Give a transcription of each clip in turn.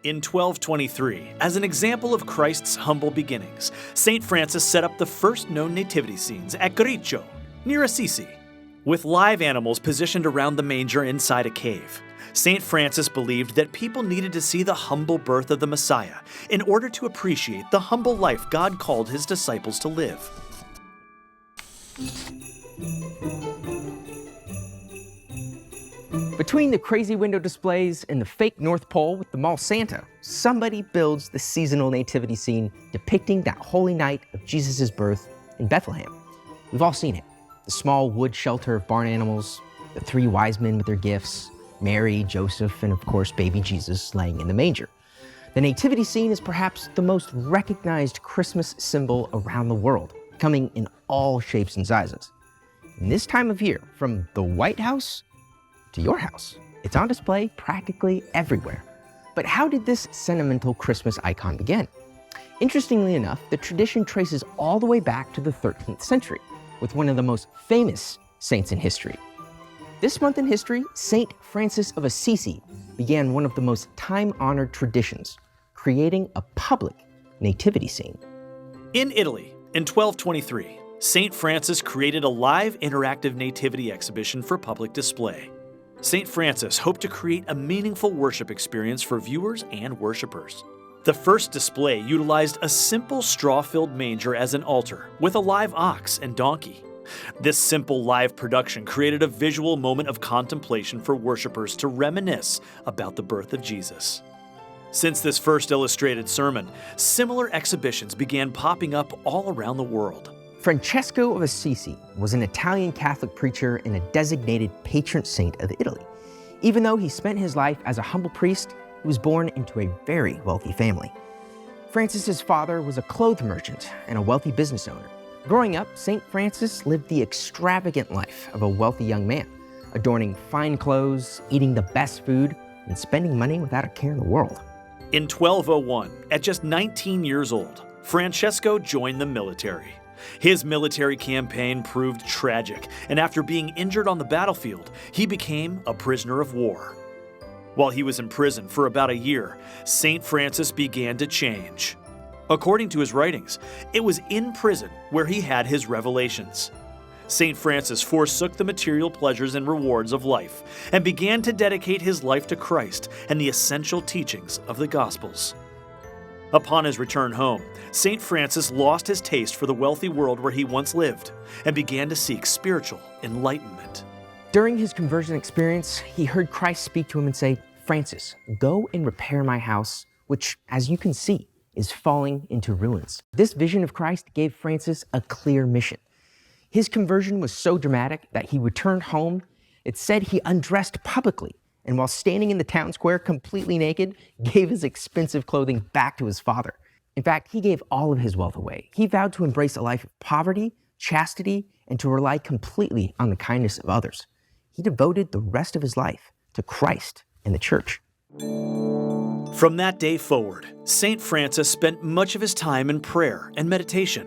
In 1223, as an example of Christ's humble beginnings, St. Francis set up the first known nativity scenes at Griccio, near Assisi, with live animals positioned around the manger inside a cave. St. Francis believed that people needed to see the humble birth of the Messiah in order to appreciate the humble life God called his disciples to live. Between the crazy window displays and the fake North Pole with the mall Santa, somebody builds the seasonal nativity scene depicting that holy night of Jesus' birth in Bethlehem. We've all seen it. The small wood shelter of barn animals, the three wise men with their gifts, Mary, Joseph, and of course baby Jesus laying in the manger. The nativity scene is perhaps the most recognized Christmas symbol around the world, coming in all shapes and sizes. In this time of year, from the White House to your house, it's on display practically everywhere. But how did this sentimental Christmas icon begin? Interestingly enough, the tradition traces all the way back to the 13th century, with one of the most famous saints in history. This month in history, Saint Francis of Assisi began one of the most time-honored traditions, creating a public nativity scene. In Italy, in 1223, St. Francis created a live interactive nativity exhibition for public display. St. Francis hoped to create a meaningful worship experience for viewers and worshipers. The first display utilized a simple straw-filled manger as an altar with a live ox and donkey. This simple live production created a visual moment of contemplation for worshipers to reminisce about the birth of Jesus. Since this first illustrated sermon, similar exhibitions began popping up all around the world. Francesco of Assisi was an Italian Catholic preacher and a designated patron saint of Italy. Even though he spent his life as a humble priest, he was born into a very wealthy family. Francis's father was a clothes merchant and a wealthy business owner. Growing up, St. Francis lived the extravagant life of a wealthy young man, adorning fine clothes, eating the best food, and spending money without a care in the world. In 1201, at just 19 years old, Francesco joined the military. His military campaign proved tragic, and after being injured on the battlefield, he became a prisoner of war. While he was in prison for about a year, St. Francis began to change. According to his writings, it was in prison where he had his revelations. St. Francis forsook the material pleasures and rewards of life and began to dedicate his life to Christ and the essential teachings of the Gospels. Upon his return home, St. Francis lost his taste for the wealthy world where he once lived and began to seek spiritual enlightenment. During his conversion experience, he heard Christ speak to him and say, "Francis, go and repair my house, which, as you can see, is falling into ruins." This vision of Christ gave Francis a clear mission. His conversion was so dramatic that he returned home. It said he undressed publicly, and while standing in the town square completely naked, gave his expensive clothing back to his father. In fact, he gave all of his wealth away. He vowed to embrace a life of poverty, chastity, and to rely completely on the kindness of others. He devoted the rest of his life to Christ and the church. From that day forward, St. Francis spent much of his time in prayer and meditation.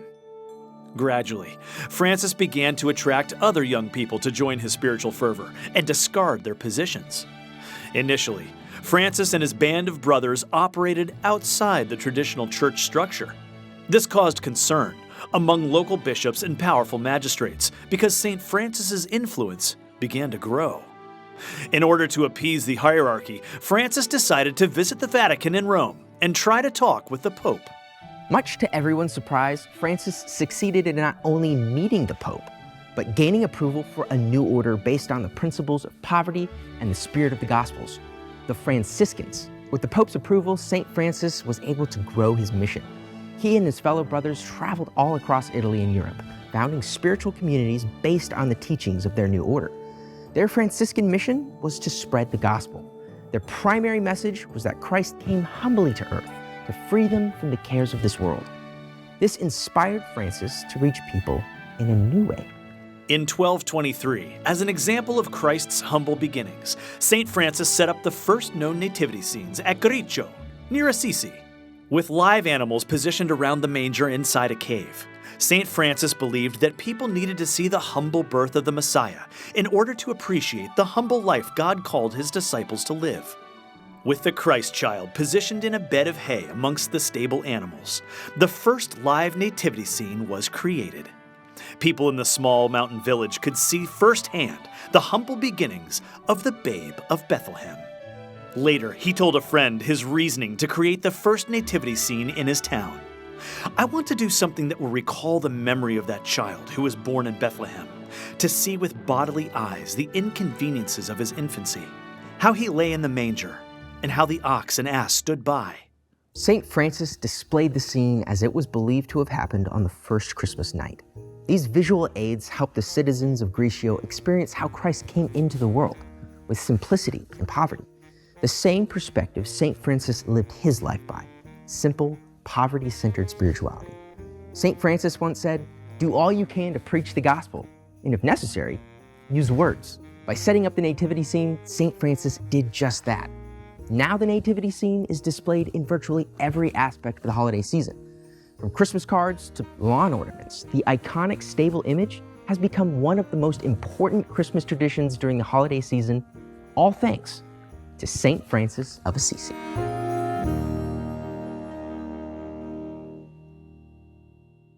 Gradually, Francis began to attract other young people to join his spiritual fervor and discard their positions. Initially, Francis and his band of brothers operated outside the traditional church structure. This caused concern among local bishops and powerful magistrates because St. Francis's influence began to grow. In order to appease the hierarchy, Francis decided to visit the Vatican in Rome and try to talk with the Pope. Much to everyone's surprise, Francis succeeded in not only meeting the Pope, but gaining approval for a new order based on the principles of poverty and the spirit of the Gospels, the Franciscans. With the Pope's approval, St. Francis was able to grow his mission. He and his fellow brothers traveled all across Italy and Europe, founding spiritual communities based on the teachings of their new order. Their Franciscan mission was to spread the gospel. Their primary message was that Christ came humbly to earth to free them from the cares of this world. This inspired Francis to reach people in a new way. In 1223, as an example of Christ's humble beginnings, St. Francis set up the first known nativity scenes at Griccio, near Assisi, with live animals positioned around the manger inside a cave. St. Francis believed that people needed to see the humble birth of the Messiah in order to appreciate the humble life God called his disciples to live. With the Christ child positioned in a bed of hay amongst the stable animals, the first live nativity scene was created. People in the small mountain village could see firsthand the humble beginnings of the babe of Bethlehem. Later, he told a friend his reasoning to create the first nativity scene in his town. "I want to do something that will recall the memory of that child who was born in Bethlehem, to see with bodily eyes the inconveniences of his infancy, how he lay in the manger, and how the ox and ass stood by." St. Francis displayed the scene as it was believed to have happened on the first Christmas night. These visual aids helped the citizens of Greccio experience how Christ came into the world, with simplicity and poverty. The same perspective St. Francis lived his life by: simple, poverty-centered spirituality. St. Francis once said, "Do all you can to preach the gospel, and if necessary, use words." By setting up the nativity scene, St. Francis did just that. Now the nativity scene is displayed in virtually every aspect of the holiday season. From Christmas cards to lawn ornaments, the iconic stable image has become one of the most important Christmas traditions during the holiday season, all thanks to St. Francis of Assisi.